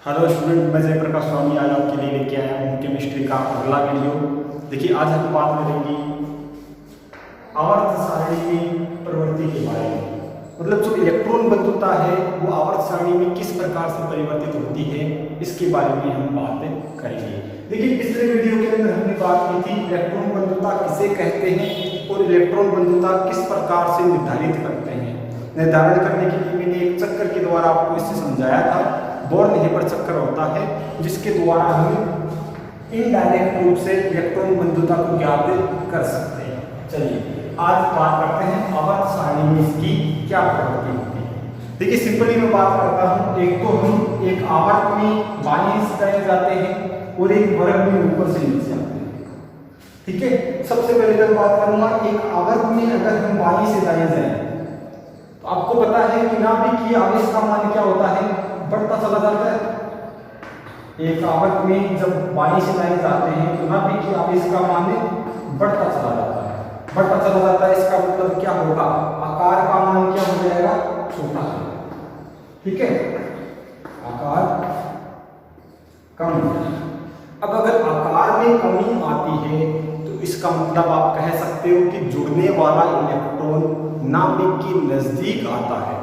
Hello student, मैं जयप्रकाश स्वामी आज आपके लिए लेके आया हूँ केमिस्ट्री का अगला वीडियो। देखिए, आज हम बात करेंगे आवर्त सारणी में प्रवृत्ति के बारे में। मतलब जो इलेक्ट्रॉन बंधुता है वो आवर्त सारणी में किस प्रकार से परिवर्तित होती है, इसके बारे में हम बात करेंगे। देखिए, पिछले वीडियो के अंदर हमने बात की थी इलेक्ट्रॉन बंधुता किसे कहते हैं और इलेक्ट्रॉन बंधुता किस प्रकार से निर्धारित करते हैं। निर्धारण करने के लिए मैंने एक चक्कर के द्वारा आपको इससे समझाया था। बोर्न-हेबर चक्कर होता है जिसके द्वारा हम इनडायरेक्ट रूप से इलेक्ट्रॉन बंधुता को ज्ञात कर सकते हैं। चलिए आज बात करते हैं आवर्त सारणी में इसकी क्या प्रवृत्ति होती है। देखिए, सिंपली मैं बात करता हूँ। एक तो हम एक आवर्त में बाईं से दाएं जाते हैं और एक वर्ग में ऊपर से नीचे आते हैं। ठीक है, सबसे पहले मैं बात करूंगा एक आवर्त में अगर हम बाईं से दाएं जाएं तो आपको पता है कि नाभिक की आवेश का मान क्या होता है, बढ़ता चला जाता है। एक आवर्त में जब बाईं से दाएं जाते हैं तो नाभिक की आवेश का मान बढ़ता चला जाता है। बढ़ता चला जाता है, इसका मतलब क्या होगा, आकार का मान क्या हो जाएगा, छोटा हो जाएगा। ठीक है, आकार कम हो जाएगा। अब अगर आकार में कमी आती है तो इसका मतलब आप कह सकते हो कि जुड़ने वाला इलेक्ट्रॉन नाभिक के नजदीक आता है,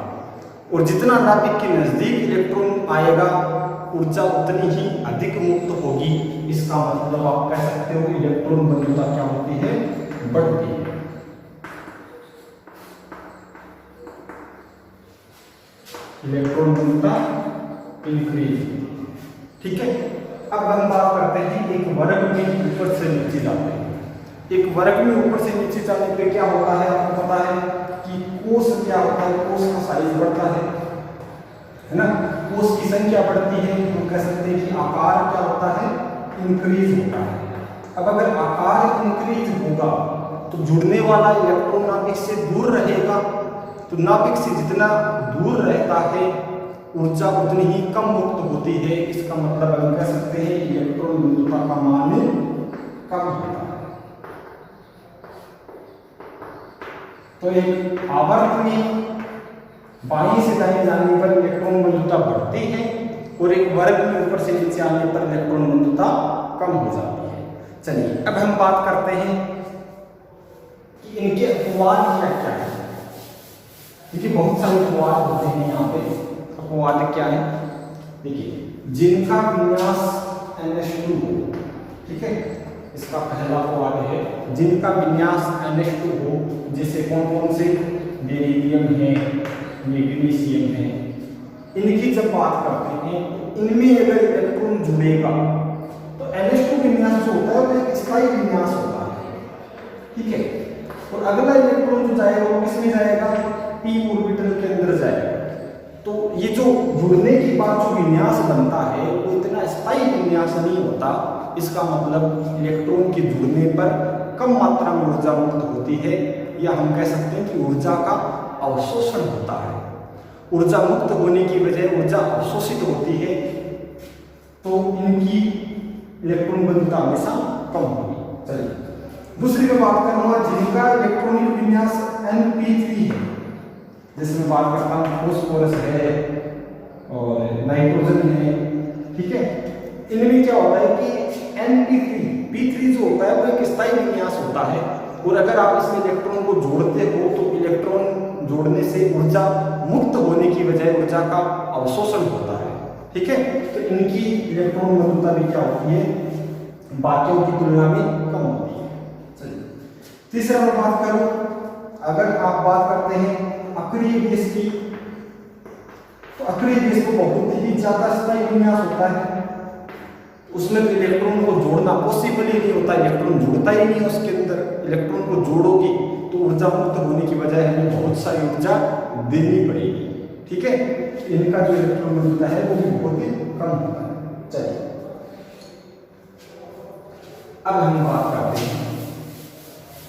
और जितना नाभिक के नजदीक इलेक्ट्रॉन आएगा ऊर्जा उतनी ही अधिक मुक्त होगी। इसका मतलब आप कह सकते हो कि इलेक्ट्रॉन बंधुता क्या होती है, बढ़ती है। इलेक्ट्रॉन बंधुता इंक्रीज। ठीक है, अब हम बात करते हैं एक वर्ग में ऊपर से नीचे जाते हैं। एक वर्ग में ऊपर से नीचे जाने पे क्या होता है, आपको पता है कि कोष क्या होता है, कोष का साइज बढ़ता है ना। कोष की संख्या बढ़ती है, हम कह सकते हैं कि आकार क्या होता है, इंक्रीज होता है। अब अगर आकार इंक्रीज होगा तो जुड़ने वाला इलेक्ट्रॉन नाभिक से दूर रहेगा, तो नाभिक से जितना दूर रहता है ऊर्जा उतनी ही कम मुक्त होती है। इसका मतलब हम कह सकते हैं इलेक्ट्रॉन बंधुता का मान कम होता है। तो एक आवर्त में बाईं से दाएं जाने पर इलेक्ट्रॉन बंधुता बढ़ती है और एक वर्ग में ऊपर से नीचे आने पर इलेक्ट्रॉन बंधुता कम हो जाती है। चलिए अब हम बात करते हैं कि इनके अपवाद क्या है। देखिए, बहुत सारे अपवाद होते हैं यहाँ पे। अपवाद क्या है, देखिए, जिनका विन्यास NH2 हो। ठीक है, इसका पहला अपवाद है जिनका विन्यास NH2 हो। जैसे कौन कौन से, बेरिलियम है, मैग्नीशियम है। इनकी जब बात करते हैं तो इनमें अगर इलेक्ट्रॉन जुड़ेगा तो NH2 विन्यास जो होता है वो एक स्थायी विन्यास होता है। ठीक है, और अगला इलेक्ट्रॉन जो जाएगा वो किसमें जाएगा, p ऑर्बिटल के अंदर जाएगा। तो ये जो जुड़ने के बाद जो विन्यास बनता है वो इतना स्थायी विन्यास नहीं होता। इसका मतलब इलेक्ट्रॉन के जुड़ने पर कम मात्रा में ऊर्जा मुक्त होती है, या हम कह सकते हैं कि ऊर्जा का अवशोषण होता है। ऊर्जा मुक्त होने की बजाय ऊर्जा अवशोषित होती है, तो इनकी इलेक्ट्रॉन बंधुता हमेशा कम होगी। चलिए दूसरी में बात करूंगा जिनका इलेक्ट्रॉनिक विन्यास Np3 है। जैसे मैं बात करता हूँ फास्फोरस है और नाइट्रोजन है। ठीक है, इनमें क्या होता है कि P3 जो होता है वो एक स्थायी विन्यास होता है, और अगर आप इसमें इलेक्ट्रॉन को जोड़ते हो तो इलेक्ट्रॉन जोड़ने से ऊर्जा मुक्त होने की बजाय ऊर्जा का अवशोषण होता है। ठीक है, तो इनकी इलेक्ट्रॉन बंधुता भी क्या होती है, बाकियों की तुलना में कम होती है। चलिए तीसरा मैं बात करूं, अगर आप बात करते हैं अक्रिय गैस की, तो अक्रिय गैस को बहुत ही ज्यादा स्थायी विन्यास होता है। उसमें तो इलेक्ट्रॉन को जोड़ना पॉसिबल ही नहीं होता, इलेक्ट्रॉन जुड़ता ही नहीं है उसके अंदर। इलेक्ट्रॉन को जोड़ोगे तो ऊर्जा मुक्त होने की बजाय हमें बहुत सारी ऊर्जा देनी पड़ेगी। ठीक है, इनका जो इलेक्ट्रॉन बंधुता है वो भी बहुत ही कम होता है। चलिए अब हम बात करते हैं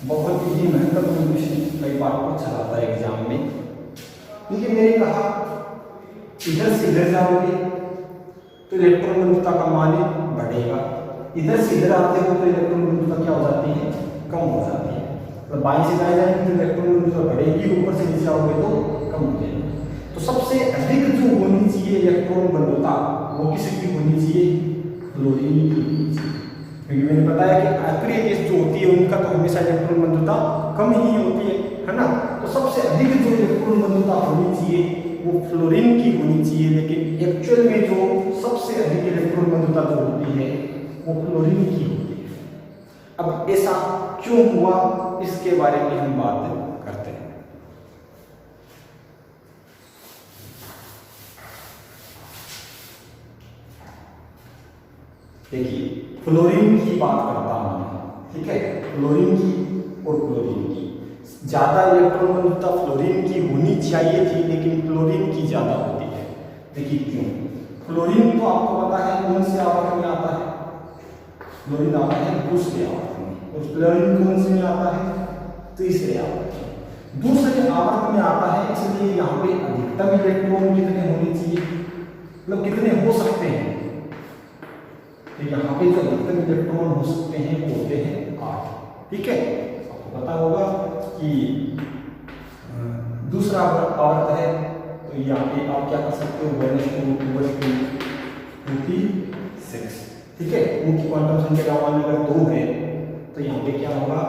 बहुत ही महत्वपूर्ण विषय, कई बार पूछा जाता है एग्जाम में। देखिए, मैंने कहा इधर से इधर जाओगे तो इलेक्ट्रॉन बंधुता का मान बढ़ेगा, इधर से इधर आते हो तो इलेक्ट्रॉन बंधुता क्या हो जाती है, कम हो जाती है। तो बाईं से दाएं जाएंगे तो इलेक्ट्रॉन बंधुता बढ़ेगी, ऊपर से नीचे आओगे तो कम हो जाएगी। तो सबसे अधिक जो होनी चाहिए इलेक्ट्रॉन बंधुता, वो किसकी होनी चाहिए, फ्लोरीन की होनी चाहिए। क्योंकि मैंने बताया कि अक्रिय गैस जो होती है उनका तो हमेशा इलेक्ट्रॉन बंधुता कम ही होती है ना। तो सबसे अधिक जो इलेक्ट्रॉन बंधुता होनी चाहिए वो फ्लोरीन की होनी चाहिए, लेकिन एक्चुअल में जो सबसे अधिक इलेक्ट्रॉन बंधुता जो होती है वो फ्लोरीन की होती है। अब ऐसा क्यों हुआ इसके बारे में हम बात करते हैं। देखिए फ्लोरीन की बात करता हूं, ठीक है, फ्लोरीन की और क्लोरीन की ज्यादा इलेक्ट्रॉन बंधुता फ्लोरीन की होनी चाहिए थी, लेकिन क्लोरीन की ज्यादा होती है। देखिए क्यों, फ्लोरीन तो आपको पता है कौन से आवर्त में आता है, फ्लोरीन आता है दूसरे आवर्त में, और क्लोरीन कौन से में आता है, तीसरे आवर्त में। दूसरे आवर्त में आता है, इसलिए यहाँ पे अधिकतम इलेक्ट्रॉन कितने होने चाहिए, मतलब कितने हो सकते हैं, तो यहाँ पे जो अधिकतम इलेक्ट्रॉन हो सकते हैं वो होते हैं 8, ठीक है। आपको पता होगा कि दूसरा आवर्त है, तो यहाँ पे आप क्या कर सकते हो, 1:2:26, ठीक है। उनकी क्वांटम संख्या का मान अगर 2 है तो यहाँ पे क्या होगा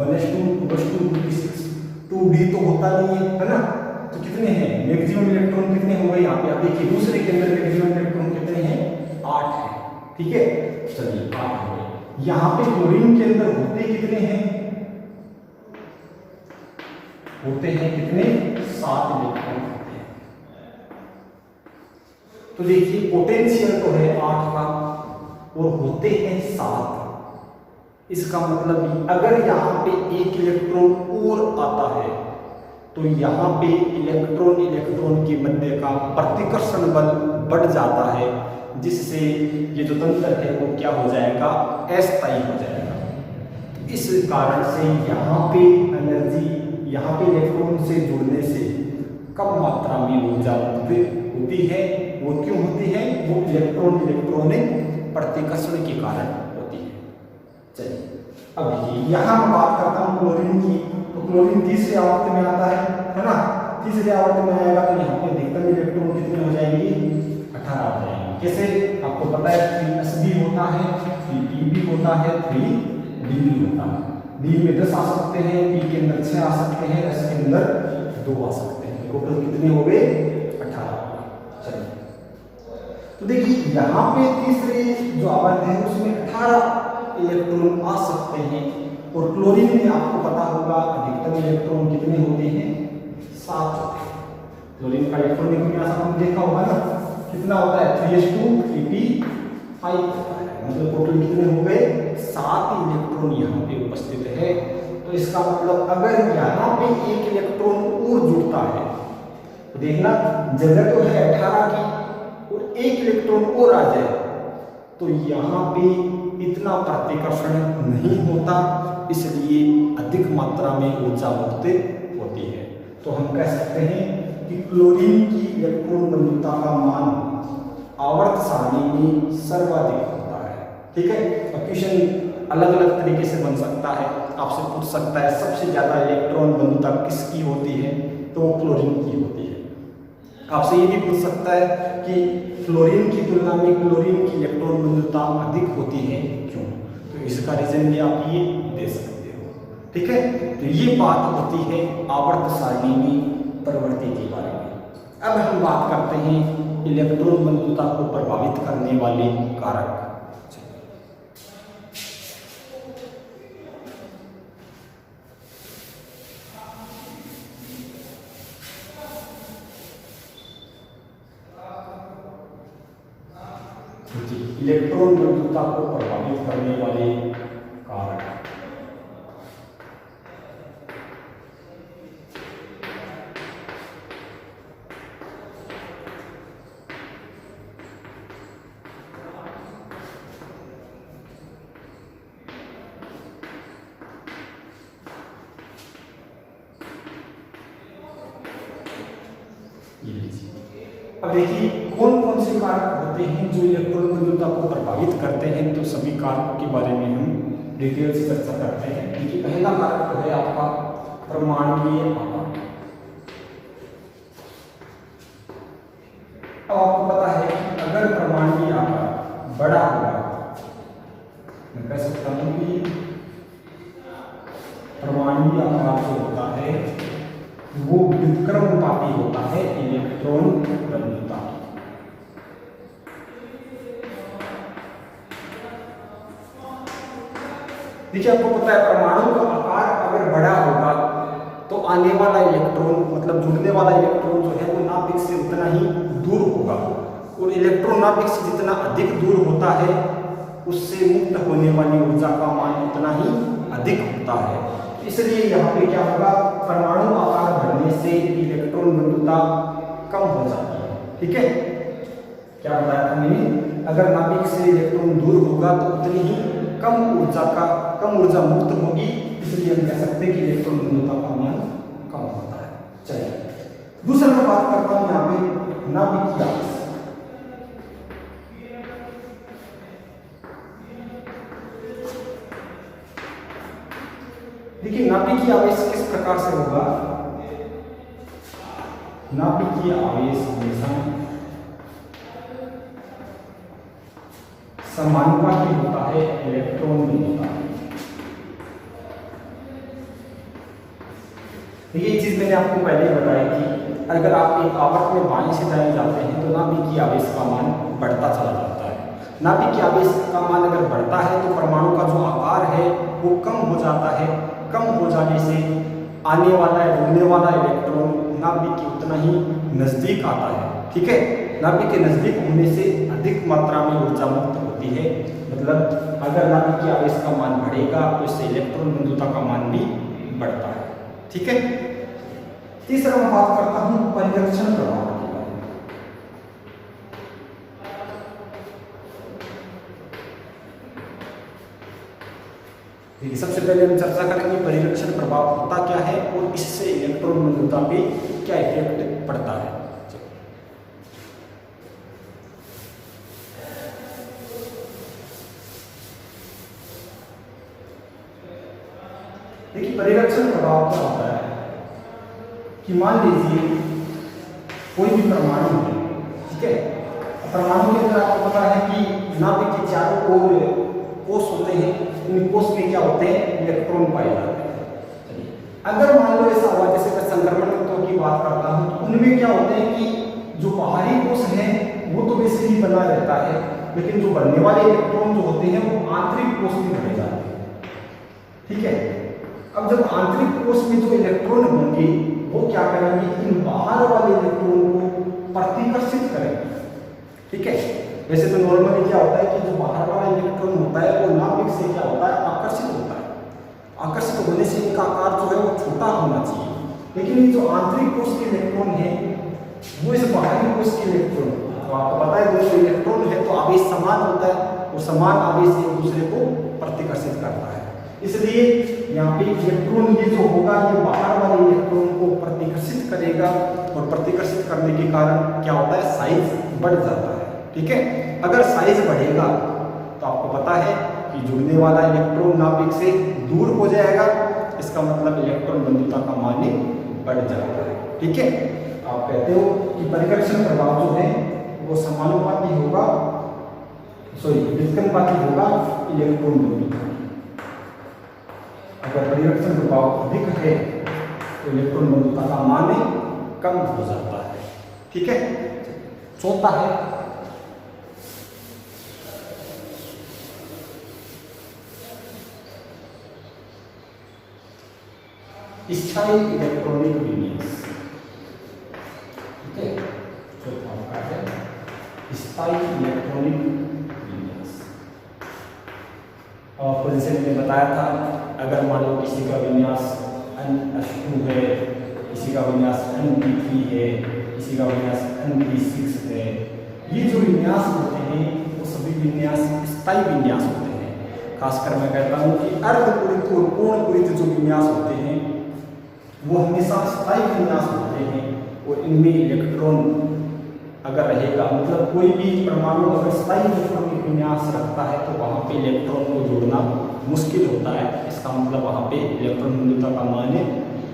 1:2:26, 2d तो होता नहीं है ना, तो कितने हैं मैक्सिमम इलेक्ट्रॉन कितने हो गए यहाँ पे, आप देखिए दूसरे के अंदर मैक्सिमम इलेक्ट्रॉन कितने हैं, 8 है, ठीक है। चलिए 8 हो गए। यहाँ पे क्लोरीन के अंदर होते कितने हैं, होते हैं कितने, 7 इलेक्ट्रॉन होते हैं। तो देखिए पोटेंशियल तो है 8 का और होते हैं 7, इसका मतलब अगर यहाँ पे एक इलेक्ट्रॉन और आता है तो यहाँ पे इलेक्ट्रॉन इलेक्ट्रॉन के मध्य का प्रतिकर्षण बल बढ़ जाता है, जिससे ये जो तंत्र है वो क्या हो जाएगा, अस्थायी हो जाएगा। इस कारण से यहाँ पे एनर्जी, यहाँ पे इलेक्ट्रॉन से जुड़ने से कम मात्रा में ऊर्जा होती है। वो क्यों होती है, वो इलेक्ट्रॉन इलेक्ट्रॉनिक प्रतिकर्षण के कारण होती है। चलिए अब देखिए यहाँ मैं बात करता हूँ क्लोरीन की, तो क्लोरीन तीसरे आवर्त में आता है ना, तीसरे आवर्त में आएगा तो यहाँ पे अधिकतम इलेक्ट्रॉन कितने हो जाएंगे, 18 हो जाएंगे। कैसे, आपको पता है 3s भी होता है, 3p भी होता है, 3d भी होता है। d में 10 आ सकते हैं, p के अंदर 6 आ सकते हैं, s के अंदर 2 आ सकते हैं, टोटल कितने हो गए, 18। चलिए तो देखिए यहाँ पे तीसरे जो आवर्त है उसमें 18 इलेक्ट्रॉन आ सकते हैं, और क्लोरीन में आपको पता होगा अधिकतम इलेक्ट्रॉन कितने होते हैं, 7 होते हैं। क्लोरीन का इलेक्ट्रॉनिक विन्यास हमने देखा होगा ना, कितना होता है 3s2 3p5 होता है, मतलब टोटल कितने हो गए, 7 इलेक्ट्रॉन यहाँ पे उपस्थित है। तो इसका मतलब अगर यहाँ पे एक इलेक्ट्रॉन और जुड़ता है तो देखना जगह तो है 18 की, और एक इलेक्ट्रॉन और आ जाए तो यहाँ पे इतना प्रतिकर्षण नहीं होता, इसलिए अधिक मात्रा में ऊर्जा मुक्त होती है। तो हम कह सकते हैं कि क्लोरीन की इलेक्ट्रॉन बंधुता का मान आवर्त सारणी में सर्वाधिक होता है, ठीक है। अब क्वेश्चन अलग अलग तरीके से बन सकता है, आपसे पूछ सकता है सबसे ज्यादा इलेक्ट्रॉन बंधुता किसकी होती है, तो वो क्लोरीन की होती है। आपसे ये भी पूछ सकता है कि फ्लोरीन की तुलना में क्लोरीन की इलेक्ट्रॉन बंधुता अधिक होती है, क्यों, तो इसका रीजन भी आप ये दे सकते हो, ठीक है। तो ये बात होती है आवर्त सारणी में परिवर्ती के बारे में। अब हम बात करते हैं इलेक्ट्रॉन बंधुता को प्रभावित करने वाले कारक। इलेक्ट्रॉन बंधुता को प्रभावित करने वाले कारक। अब देखिए कौन कौन से कारक होते हैं जो इलेक्ट्रॉन बंधुता को प्रभावित करते हैं, तो सभी कारकों के बारे में हम डिटेल से चर्चा करते हैं। देखिए पहला कारक तो है आपका परमाणुीय आकार। अब आपको पता है कि अगर परमाणु आकार बड़ा होगा, मैं कह सकता हूं कि परमाणु आकार जो होता है वो व्युत्क्रमपाती होता है इलेक्ट्रॉन बंधुता। देखिए आपको पता है परमाणु का आकार अगर बड़ा होगा तो आने वाला इलेक्ट्रॉन मतलब जुड़ने वाला इलेक्ट्रॉन जो है वो नाभिक से उतना ही दूर होगा, और इलेक्ट्रॉन नाभिक से जितना अधिक दूर होता है उससे मुक्त होने वाली ऊर्जा का मान उतना ही अधिक होता है। इसलिए यहाँ पे क्या होगा, परमाणु आकार बढ़ने से इलेक्ट्रॉन बंधुता कम हो जाती है। ठीक है, क्या बताया था मैंने, अगर नाभिक से इलेक्ट्रॉन दूर होगा तो उतनी ही कम ऊर्जा मुक्त होगी, इसलिए हम कह सकते हैं कि इलेक्ट्रॉन बंधुता का मान कम होता है। चलिए दूसरा मैं बात करता हूं यहाँ पे नाभिकीय आवेश। देखिए नाभिकीय आवेश किस प्रकार से होगा, नाभिकीय आवेश हमेशा समानुपाती होता है इलेक्ट्रॉन बंधुता। ये चीज मैंने आपको पहले ही बताई थी, अगर आप एक आवर्त में बाएं से दाएं जाते हैं तो नाभिकीय आवेश का मान बढ़ता चला जाता है। नाभिकीय आवेश का मान अगर बढ़ता है तो परमाणु का जो आकार है वो कम हो जाता है। कम हो जाने से आने वाला जुड़ने वाला इलेक्ट्रॉन नाभिक के उतना ही नजदीक आता है। ठीक है, नाभिक के नजदीक होने से अधिक मात्रा में ऊर्जा मुक्त होती है। मतलब अगर नाभिकीय आवेश का मान बढ़ेगा तो इससे इलेक्ट्रॉन बंधुता का मान भी बढ़ता है। ठीक है, तीसरा मैं बात करता हूं परिरक्षण प्रभाव के बारे में। देखिए सबसे पहले हम चर्चा करेंगे परिरक्षण प्रभाव होता क्या है और इससे इलेक्ट्रॉन बंधुता पे क्या इफेक्ट पड़ता है। देखिए परिरक्षण प्रभाव क्या होता है कि मान लीजिए कोई भी परमाणु है, ठीक है, परमाणु के अंदर आपको पता है कि नाभिक के चारों ओर कोष होते हैं, उन कोष में क्या होते हैं, इलेक्ट्रॉन पाए जाते हैं। अगर मान लो ऐसा हुआ जैसे मैं संक्रमण तत्वों की बात करता हूं तो उनमें क्या होते हैं कि जो बाहरी कोष है वो तो वैसे ही बना रहता है, लेकिन जो बनने वाले इलेक्ट्रॉन जो होते हैं वो आंतरिक कोष में भरे जाते हैं। ठीक है, अब जब आंतरिक कोष में जो इलेक्ट्रॉन होंगे वो क्या करेंगे, इन बाहर वाले इलेक्ट्रॉन को प्रतिकर्षित करेंगे। ठीक है, वैसे तो नॉर्मली क्या होता है कि जो बाहर वाला इलेक्ट्रॉन होता है वो नाभिक से क्या होता है, आकर्षित होता है। आकर्षित होने से इनका आकार जो है वो छोटा होना चाहिए, लेकिन ये जो आंतरिक कोष के इलेक्ट्रॉन है वो इस बाहरी कोष के इलेक्ट्रॉन, तो आपको पता है दोनों इलेक्ट्रॉन है तो आवेश समान होता है, वो समान आवेश एक दूसरे को प्रतिकर्षित करता है। इसलिए यहाँ पे इलेक्ट्रॉन ये जो होगा ये बाहर वाले इलेक्ट्रॉन को प्रतिकर्षित करेगा, और प्रतिकर्षित करने के कारण क्या होता है, साइज बढ़ जाता है। ठीक है, अगर साइज बढ़ेगा तो आपको पता है कि जुड़ने वाला इलेक्ट्रॉन नाभिक से दूर हो जाएगा, इसका मतलब इलेक्ट्रॉन बंधुता का मान बढ़ जाता है। ठीक है, आप कहते हो कि परिकर्षण प्रभाव जो है वो समानुपाती होगा, व्युत्क्रमपाती होगा इलेक्ट्रॉन बंधुता। अगर परिरक्षण प्रभाव अधिक है तो इलेक्ट्रॉन बंधुता का मान कम हो जाता है। ठीक है, चौथा है स्थायी इलेक्ट्रॉनिक विन्यास। ठीक है, चौथा का है स्थायी इलेक्ट्रॉनिक विन्यास। और जैसे मैंने बताया था, अगर मान लो किसी का विन्यास N2 है, किसी का विन्यास Np3 है, किसी का विन्यास Np6 है, ये जो विन्यास होते हैं वो सभी विन्यास स्थायी विन्यास होते हैं। खासकर मैं कहता हूँ कि अर्धपूरित और पूर्णपूरित जो विन्यास होते हैं वो हमेशा स्थायी विन्यास होते हैं, और इनमें इलेक्ट्रॉन अगर रहेगा, मतलब कोई भी परमाणु अगर स्थायी इलेक्ट्रॉनिक विन्यास रखता है तो वहाँ पे इलेक्ट्रॉन को जोड़ना मुश्किल होता है। इसका मतलब वहाँ पे इलेक्ट्रॉन बंधुता का मान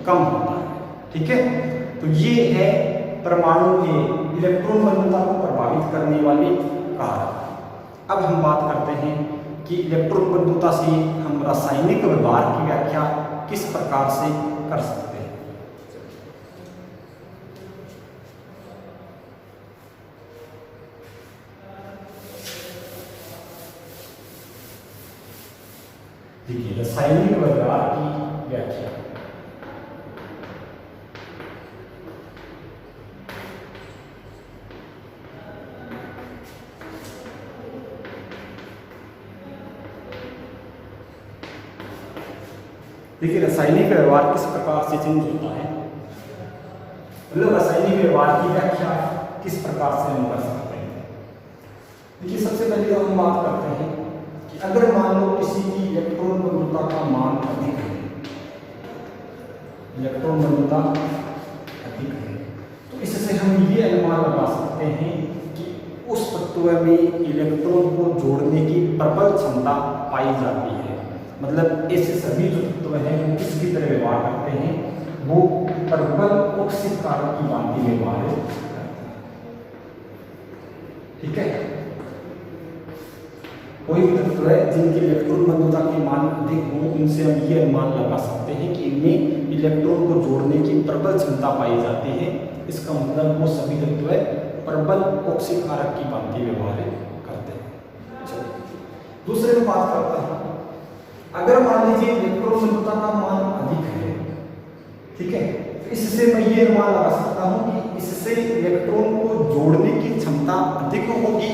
कम होता है। ठीक है, तो ये है परमाणु के इलेक्ट्रॉन बंधुता को प्रभावित करने वाले कारक। अब हम बात करते हैं कि इलेक्ट्रॉन बंधुता से हम रासायनिक व्यवहार की व्याख्या किस प्रकार से कर सकते हैं। देखिए, रासायनिक व्यवहार की व्याख्या। देखिए, रासायनिक व्यवहार किस प्रकार से चेंज होता है, मतलब रासायनिक व्यवहार की व्याख्या किस प्रकार से हम कर सकते हैं। देखिए, सबसे पहले तो हम बात करते हैं कि अगर मान लो किसी की इलेक्ट्रॉन बंधुता का मान अधिक है, इलेक्ट्रॉन बंधुता अधिक है, तो इससे हम ये अनुमान लगा सकते हैं कि उस तत्व में इलेक्ट्रॉन को जोड़ने की प्रबल क्षमता पाई जाती है। मतलब ऐसे सभी जो तत्व हैं वो किसकी तरह व्यवहार करते हैं, वो प्रबल ऑक्सीय कारक की भांति व्यवहार करते हैं। ठीक है, कोई तत्व है जिनके इलेक्ट्रॉन बंधुता के मान अधिक हो, उनसे हम ये अनुमान लगा सकते हैं कि इनमें इलेक्ट्रॉन को जोड़ने की प्रबल क्षमता पाई जाती है। इसका मतलब वो सभी तत्व है प्रबल ऑक्सीय कारक की भांति व्यवहार करते हैं। दूसरे में बात करते हैं, अगर मान लीजिए इलेक्ट्रॉन बंधुता का मान अधिक है, ठीक है, तो इससे मैं ये अनुमान लगा सकता हूं कि इससे इलेक्ट्रॉन को जोड़ने की क्षमता अधिक होगी,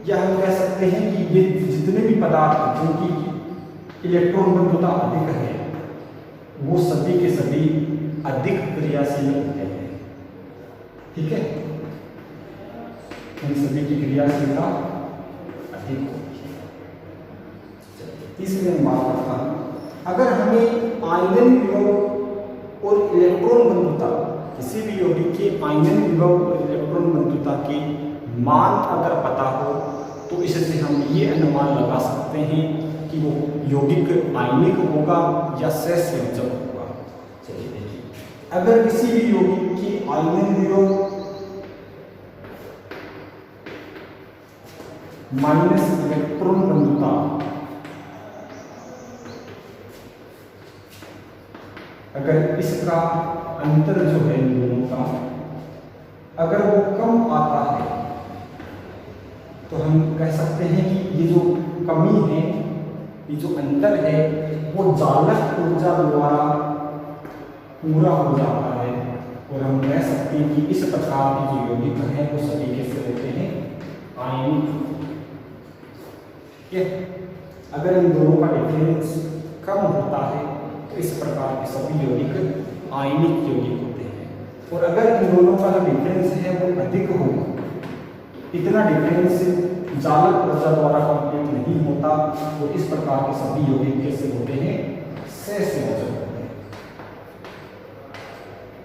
या हम कह सकते हैं कि ये जितने भी पदार्थ जिनकी इलेक्ट्रॉन बंधुता अधिक है वो सभी के सभी अधिक क्रियाशील होते हैं। ठीक है, इन सभी की क्रियाशीलता अधिक होती है। तीसरे में बात करता हूं, अगर हमें आयनन विभव और इलेक्ट्रॉन बंधुता, किसी भी यौगिक के आयनन विभव और इलेक्ट्रॉन बंधुता के मान अगर पता हो, तो इससे हम ये अनुमान लगा सकते हैं कि वो यौगिक आयनिक होगा या सहसंयोजक होगा। चलिए देखिए, अगर किसी भी यौगिक की आयनन विभव माइनस इलेक्ट्रॉन बंधुता अगर इसका अंतर जो है इन दोनों का अगर वो कम आता है, तो हम कह सकते हैं कि ये जो कमी है, ये जो अंतर है, वो जालक ऊर्जा द्वारा पूरा हो जाता है, और हम कह सकते हैं कि इस प्रकार के जो यौगिक हैं वो सभी कैसे होते हैं, आयनिक। ठीक है, अगर इन दोनों का डिफरेंस कम होता है तो इस प्रकार के सभी यौगिक आयनिक यौगिक होते हैं, और अगर इन दोनों का जो डिफरेंस है वो अधिक हो, इतना डिफरेंस जालक ऊर्जा द्वारा कंप्लीट नहीं होता, तो इस प्रकार के सभी यौगिक कैसे होते हैं, सहसंयोजक होते हैं।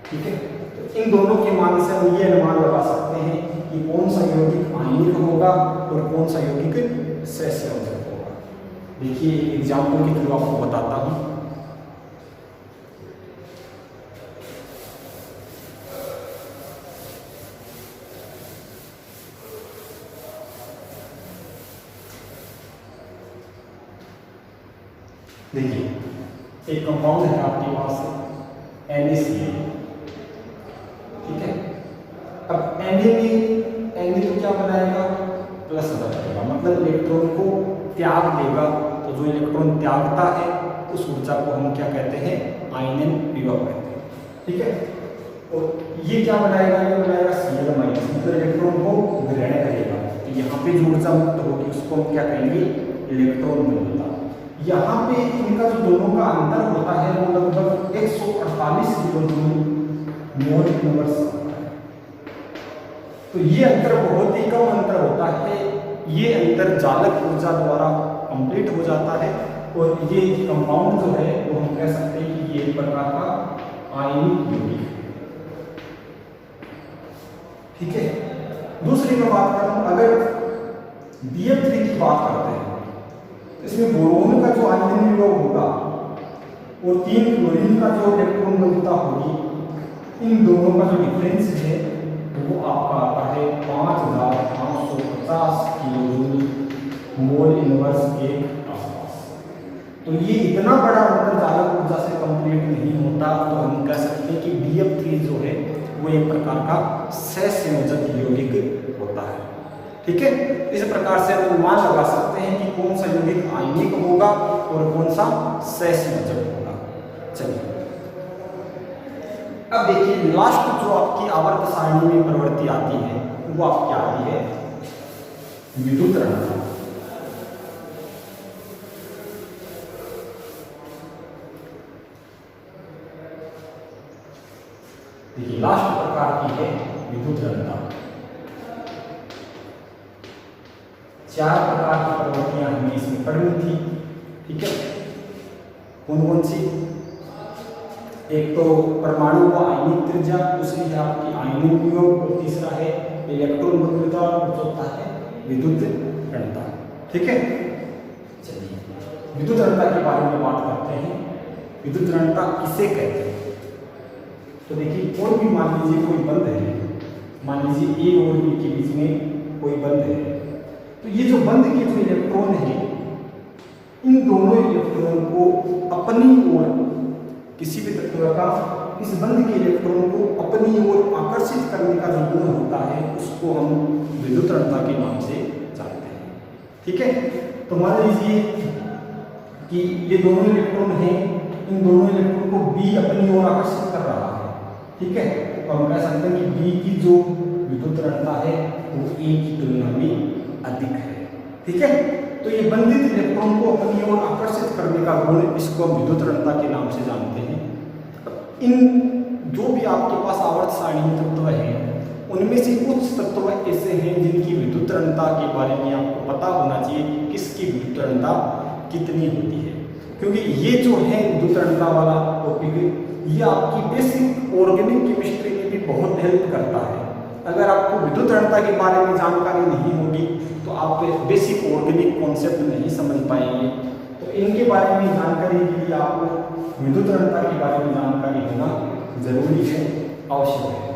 ठीक है, तो इन दोनों के मान से हम ये अनुमान लगा सकते हैं कि कौन सा यौगिक आयनिक होगा और कौन सा यौगिक सहसंयोजक होगा। देखिए, एग्जाम्पल के थ्रू आपको बताता हूं। देखिए, एक कंपाउंड है आपके पास NaCl, ठीक है। अब Na तो क्या बनाएगा, प्लस बनाएगा, मतलब इलेक्ट्रॉन को त्याग देगा, तो जो इलेक्ट्रॉन त्यागता है उस ऊर्जा को हम क्या कहते हैं, आयनन विभव कहते हैं। ठीक है, और ये क्या बनाएगा, ये बनाएगा Cl माइनस, मतलब इलेक्ट्रॉन को ग्रहण करेगा, तो यहाँ पे जो ऊर्जा मुक्त होगी उसको हम क्या कहेंगे, इलेक्ट्रॉन बंधुता। यहाँ पे इनका जो दोनों का अंतर होता है वो लगभग 148 किलो जूल मोल इनवर्स होता है। तो ये अंतर बहुत ही कम अंतर होता है, ये अंतर जालक ऊर्जा द्वारा कंप्लीट हो जाता है, और ये कंपाउंड जो है वो हम कह सकते हैं कि ये एक प्रकार का आयनिक यौगिक है। ठीक है, दूसरी मैं बात करूं, अगर BF3 की बात करते हैं, इसमें बोरोन का जो आयनन विभव होगा और 3 क्लोरीन का जो इलेक्ट्रॉन बंधुता होगी, इन दोनों का जो डिफरेंस है वो आपका आता है 5550 किलो जूल मोल इनवर्स के आसपास। तो ये इतना बड़ा अंतर्जालक ऊर्जा से कंप्लीट नहीं होता, तो हम कह सकते हैं कि BF3 जो है वो एक प्रकार का सहसंयोजक यौगिक होता है। ठीक है, इस प्रकार से हम अनुमान लगा सकते हैं कि कौन सा यौगिक आयनिक होगा और कौन सा सहसंयोजक होगा। चलिए अब देखिए लास्ट जो आपकी आवर्त सारणी में प्रवृत्ति आती है वो आपकी आती है विद्युत रणता। देखिए लास्ट प्रकार की है विद्युत रणता। 4 प्रकार की प्रवृत्तियां हमें इसमें पढ़नी थी। ठीक है, कौन कौन सी? एक तो परमाणु व आयनिक त्रिज्या, दूसरी है आपकी आयनिक वियोग, और तीसरा है इलेक्ट्रॉन वक्रता, और चौथा है विद्युत रणता। ठीक है, चलिए विद्युत रणता के बारे में बात करते हैं। विद्युत रणता किसे कहते हैं? तो देखिए कोई भी मान लीजिए कोई बंध है, मान लीजिए A और B के बीच में कोई बंध है, तो ये जो बंध के जो इलेक्ट्रॉन है, इन दोनों इलेक्ट्रॉन को अपनी ओर, किसी भी तत्व का इस बंध के इलेक्ट्रॉन को अपनी ओर आकर्षित करने का जो गुण होता है उसको हम विद्युत रणता के नाम से जानते हैं। ठीक है, तो मान लीजिए कि ये दोनों इलेक्ट्रॉन हैं, इन दोनों इलेक्ट्रॉन को B अपनी ओर आकर्षित कर रहा है। ठीक है, तो हम कह सकते हैं कि B की जो विद्युत रणता है वो A की तुलना में अधिक है। ठीक है, तो ये बंधित इलेक्ट्रॉन को अपनी ओर आकर्षित करने का गुण, इसको हम विद्युत रणता के नाम से जानते हैं। इन जो भी आपके पास आवर्त सारणी तत्व हैं, उनमें से कुछ तत्व ऐसे हैं जिनकी विद्युत रणता के बारे में आपको पता होना चाहिए कि किसकी विद्युत रणता कितनी होती है, क्योंकि ये जो है विद्युत रणता वाला टॉपिक, ये आपकी बेसिक ऑर्गेनिक केमिस्ट्री में भी बहुत हेल्प करता है। अगर आपको विद्युत रणता के बारे में जानकारी नहीं होगी तो आप बेसिक ऑर्गेनिक कॉन्सेप्ट नहीं समझ पाएंगे। तो इनके बारे में जानकारी के लिए आपको विद्युत रणता के बारे में जानकारी होना जरूरी है, आवश्यक है।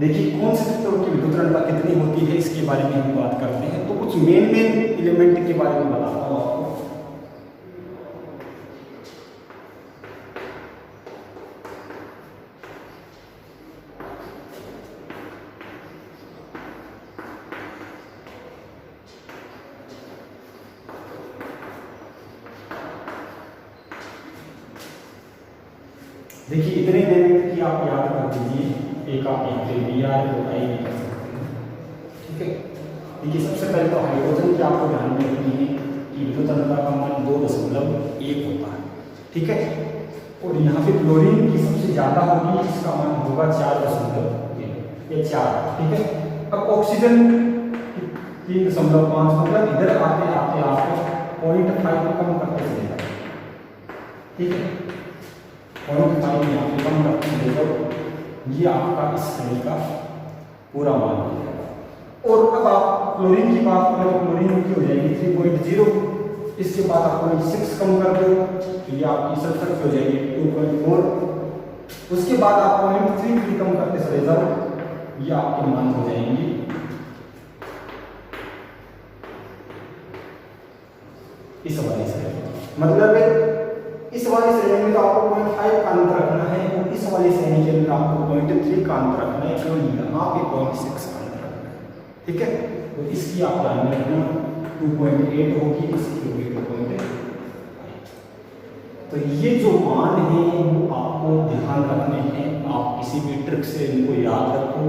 देखिए कौन से तत्वों की विद्युत रणता कितनी होती है इसके बारे में हम बात करते हैं। तो कुछ मेन एलिमेंट के बारे में बताता हूँ आपको। देखिए इतने एलिमेंट की आप याद कर दीजिए, एक आप यहाँ पे Br को I भी कर सकते हैं। ठीक है, देखिए सबसे पहले तो हाइड्रोजन की आपको ध्यान में रखनी है कि विद्युत रणता का मान 2.1 होता है। ठीक है, और यहाँ पे क्लोरीन की सबसे ज़्यादा होगी, इसका मान होगा 4.1 या 4। ठीक है, अब ऑक्सीजन 3.5, मतलब इधर आते आते आप 0.5 कम करते चलेगा। ठीक है, 0.5 यहाँ पे कम करते चलेगा, ये आपका इस श्रेणी का पूरा मान हो जाएगा। और अब आप क्लोरीन की बात करें तो क्लोरीन की हो जाएगी 3.0, इसके बाद आप 0.6 कम कर दो तो ये आपकी सल्फर की हो जाएगी 2.4, उसके बाद आप 0.3 कम करते चले जाओ, ये आपके मान हो जाएंगे इस वाली श्रेणी। मतलब इस वाली श्रेणी में तो आपको 0.5 का अंतर रखना है और इस वाली श्रेणी के अंदर आपको 0.3 का अंतर रखना है, केवल यहाँ पे 0.6 का अंतर रखना है। ठीक है, तो इसकी आप ध्यान में रखना 2.8 होगी, इसकी होगी 2.5। तो ये जो मान है वो आपको ध्यान रखने हैं, आप किसी भी ट्रिक से इनको याद रखो,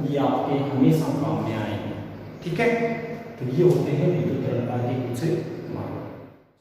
ये आपके हमेशा काम में आएंगे। ठीक है, तो ये होते हैं विद्युत रणता के कुछ